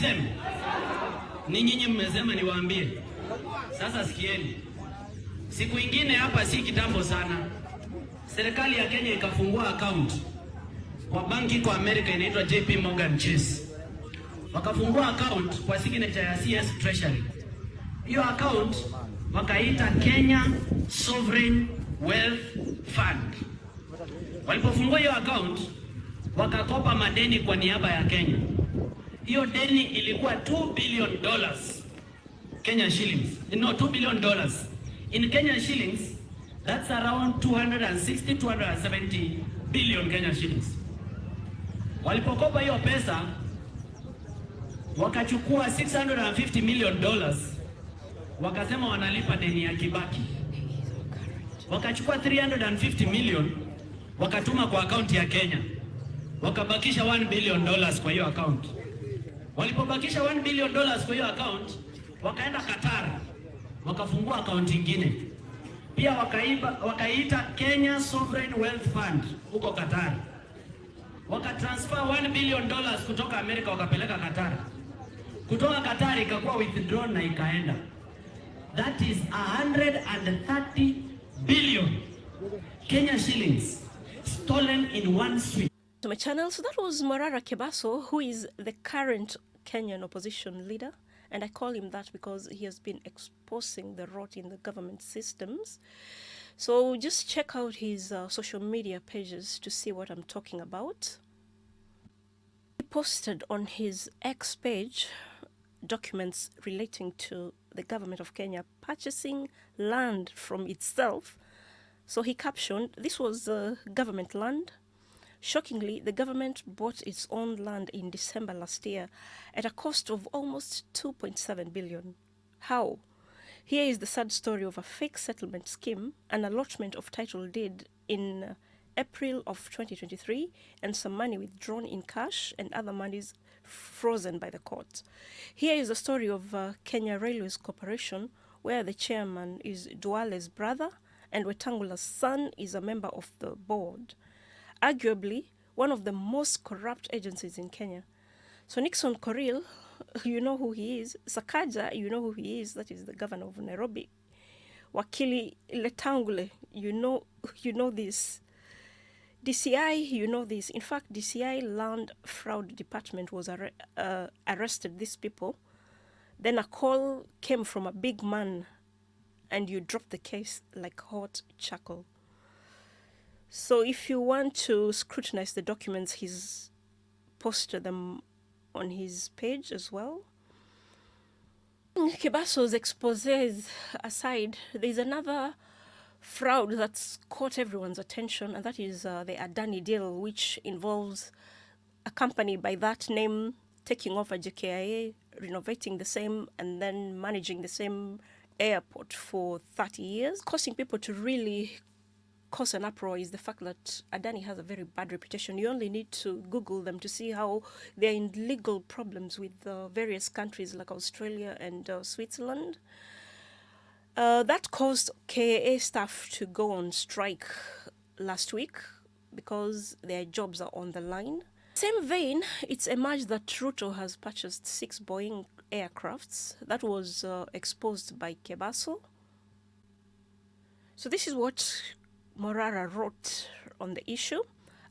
niseme? Ni nyinyi mmesema niwaambie. Sasa sikieni. Siku ingine hapa si kitambo sana, serikali ya Kenya ikafungua account kwa banki kwa Amerika inaitwa JP Morgan Chase. Wakafungua account kwa signature ya CS Treasury. Hiyo account wakaita Kenya Sovereign Wealth Fund. Walipofungua hiyo account, wakakopa madeni kwa niaba ya Kenya. Hiyo deni ilikuwa $2 billion Kenya shillings. No, $2 billion. In Kenya shillings, that's around 270 billion Kenya shillings. Walipokopa hiyo pesa, wakachukua $650 million, wakasema wanalipa deni ya Kibaki. Wakachukua 350 million, wakatuma kwa akaunti ya Kenya. Wakabakisha $1 billion kwa hiyo account. Walipobakisha $1 billion kwa hiyo account, wakaenda Qatar, wakafungua account nyingine. Pia wakaita Kenya Sovereign Wealth Fund huko Qatar. Wakatransfer $1 billion kutoka Amerika wakapeleka Qatar. Kutoka Qatar ikakuwa withdrawn na ikaenda. That is 130 billion Kenya shillings stolen in one sweep. To my channel, so that was Mororara Kebaso, who is the current Kenyan opposition leader, and I call him that because he has been exposing the rot in the government systems. So just check out his social media pages to see what I'm talking about. He posted on his X page documents relating to the government of Kenya purchasing land from itself. So he captioned, this was government land. Shockingly, the government bought its own land in December last year at a cost of almost 2.7 billion. How? Here is the sad story of a fake settlement scheme, an allotment of title deed in April of 2023, and some money withdrawn in cash and other monies frozen by the court. Here is the story of Kenya Railways Corporation, where the chairman is Duale's brother and Wetangula's son is a member of the board. Arguably, one of the most corrupt agencies in Kenya. So Nixon Koril, you know who he is. Sakaja, you know who he is. That is the governor of Nairobi. Wakili Letangule, you know this. DCI, you know this. In fact, DCI Land Fraud Department was arrested these people. Then a call came from a big man, and you dropped the case like hot charcoal. So if you want to scrutinize the documents, he's posted them on his page as well. Kebaso's exposés aside, there's another fraud that's caught everyone's attention, and that is the Adani deal, which involves a company by that name taking over JKIA, renovating the same, and then managing the same airport for 30 years, causing people to really cause an uproar is the fact that Adani has a very bad reputation. You only need to Google them to see how they're in legal problems with various countries like Australia and Switzerland. That caused KAA staff to go on strike last week because their jobs are on the line. Same vein, it's emerged that Ruto has purchased 6 Boeing aircrafts. That was exposed by Kebaso. So this is what Mororara wrote on the issue.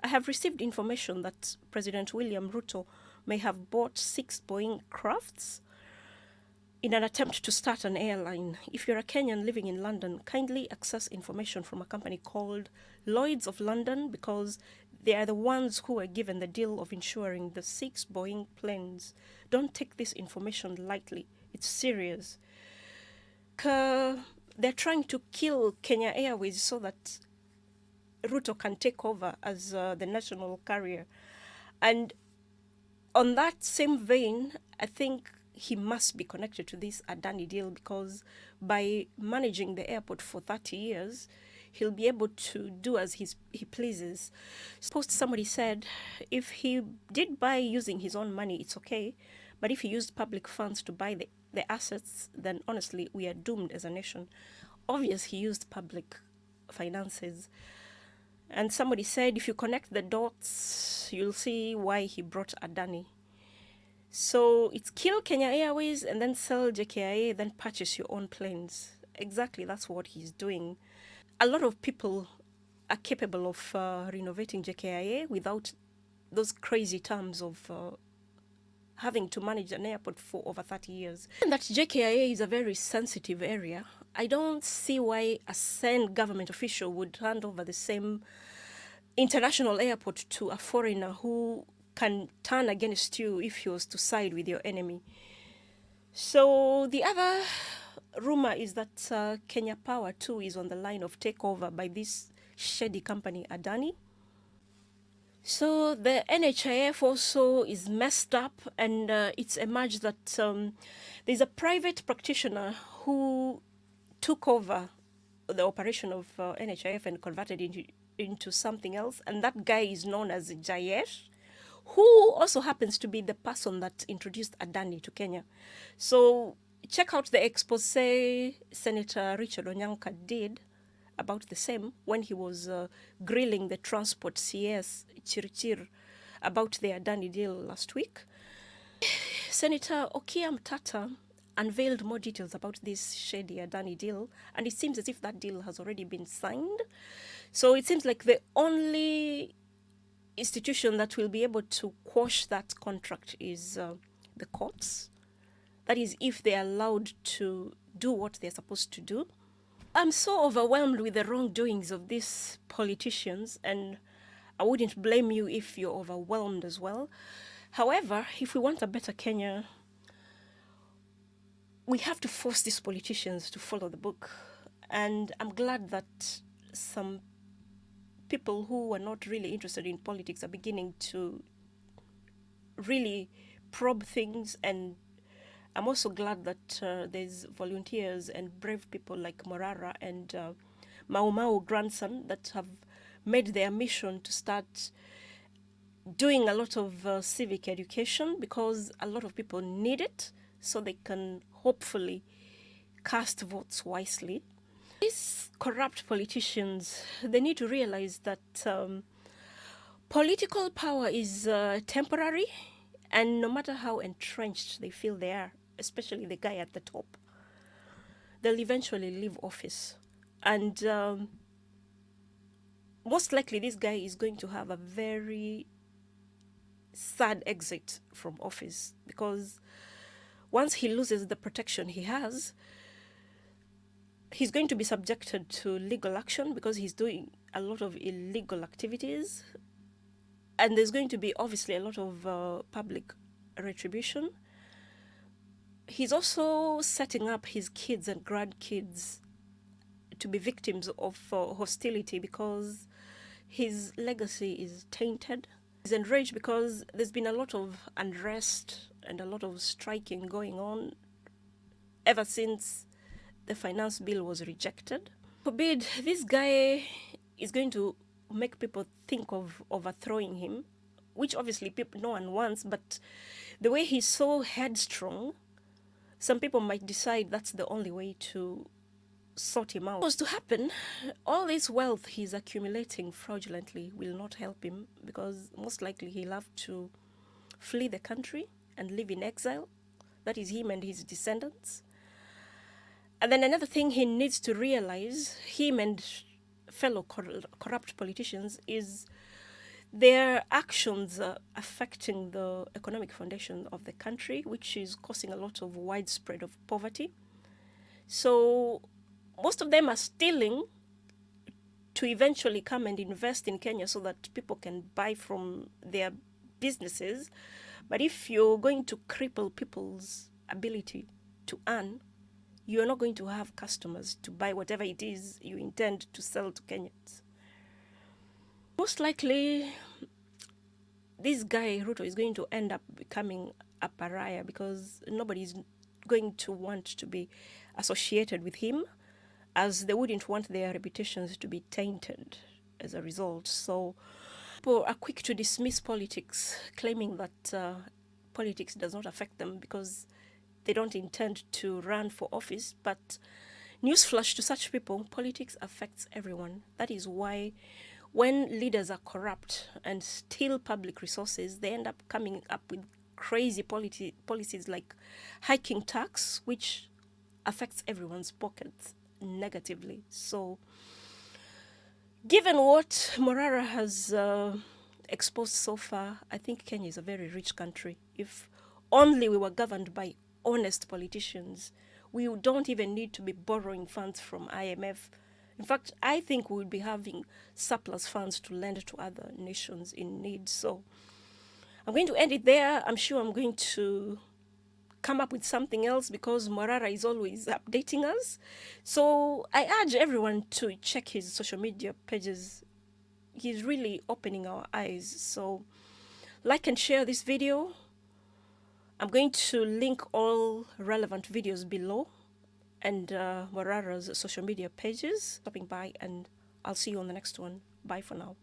I have received information that President William Ruto may have bought 6 Boeing crafts in an attempt to start an airline. If you're a Kenyan living in London, kindly access information from a company called Lloyd's of London, because they are the ones who were given the deal of insuring the 6 Boeing planes. Don't take this information lightly. It's serious. They're trying to kill Kenya Airways so that Ruto can take over as the national carrier. And on that same vein, I think he must be connected to this Adani deal, because by managing the airport for 30 years, he'll be able to do as he pleases. Suppose somebody said, if he did buy using his own money, it's okay. But if he used public funds to buy the assets, then honestly, we are doomed as a nation. Obviously, he used public finances. And somebody said, if you connect the dots, you'll see why he brought Adani. So it's kill Kenya Airways and then sell JKIA, then purchase your own planes. Exactly, that's what he's doing. A lot of people are capable of renovating JKIA without those crazy terms of having to manage an airport for over 30 years. And that JKIA is a very sensitive area. I don't see why a sane government official would hand over the same international airport to a foreigner who can turn against you if he was to side with your enemy. So the other rumor is that Kenya Power too is on the line of takeover by this shady company Adani. So the NHIF also is messed up, and it's emerged that there's a private practitioner who took over the operation of NHIF and converted into something else, and that guy is known as Jayesh, who also happens to be the person that introduced Adani to Kenya. So check out the expose Senator Richard Onyanka did about the same when he was grilling the transport CS Chirchir about the Adani deal last week. Senator Okia Mtata unveiled more details about this shady Adani deal, and it seems as if that deal has already been signed. So it seems like the only institution that will be able to quash that contract is the courts. That is, if they're allowed to do what they're supposed to do. I'm so overwhelmed with the wrongdoings of these politicians, and I wouldn't blame you if you're overwhelmed as well. However, if we want a better Kenya, we have to force these politicians to follow the book. And I'm glad that some people who were not really interested in politics are beginning to really probe things, and I'm also glad that there's volunteers and brave people like Mororara and Mau Mau grandson that have made their mission to start doing a lot of civic education, because a lot of people need it so they can hopefully cast votes wisely. These corrupt politicians, they need to realize that political power is temporary, and no matter how entrenched they feel they are, especially the guy at the top, they'll eventually leave office. And most likely this guy is going to have a very sad exit from office, because once he loses the protection he has, he's going to be subjected to legal action because he's doing a lot of illegal activities. And there's going to be obviously a lot of public retribution. He's also setting up his kids and grandkids to be victims of hostility because his legacy is tainted. He's enraged because there's been a lot of unrest and a lot of striking going on ever since the finance bill was rejected. Forbid this guy is going to make people think of overthrowing him, which obviously no one wants, but the way he's so headstrong, some people might decide that's the only way to sort him out. If it was to happen, all this wealth he's accumulating fraudulently will not help him, because most likely he'll have to flee the country and live in exile. That is him and his descendants. And then another thing he needs to realize, him and fellow corrupt politicians, is their actions are affecting the economic foundation of the country, which is causing a lot of widespread of poverty. So most of them are stealing to eventually come and invest in Kenya so that people can buy from their businesses. But if you're going to cripple people's ability to earn, you're not going to have customers to buy whatever it is you intend to sell to Kenyans. Most likely, this guy, Ruto, is going to end up becoming a pariah because nobody's going to want to be associated with him, as they wouldn't want their reputations to be tainted as a result. So people are quick to dismiss politics, claiming that politics does not affect them because they don't intend to run for office. But newsflash to such people, politics affects everyone. That is why when leaders are corrupt and steal public resources, they end up coming up with crazy policies like hiking tax, which affects everyone's pockets negatively. So given what Mororara has exposed so far, I think Kenya is a very rich country. If only we were governed by honest politicians, we don't even need to be borrowing funds from IMF. In fact, I think we would be having surplus funds to lend to other nations in need. So I'm going to end it there. I'm sure I'm going to come up with something else because Mororara is always updating us. So I urge everyone to check his social media pages. He's really opening our eyes. So like and share this video. I'm going to link all relevant videos below and Mororara's social media pages. Stopping by, and I'll see you on the next one. Bye for now.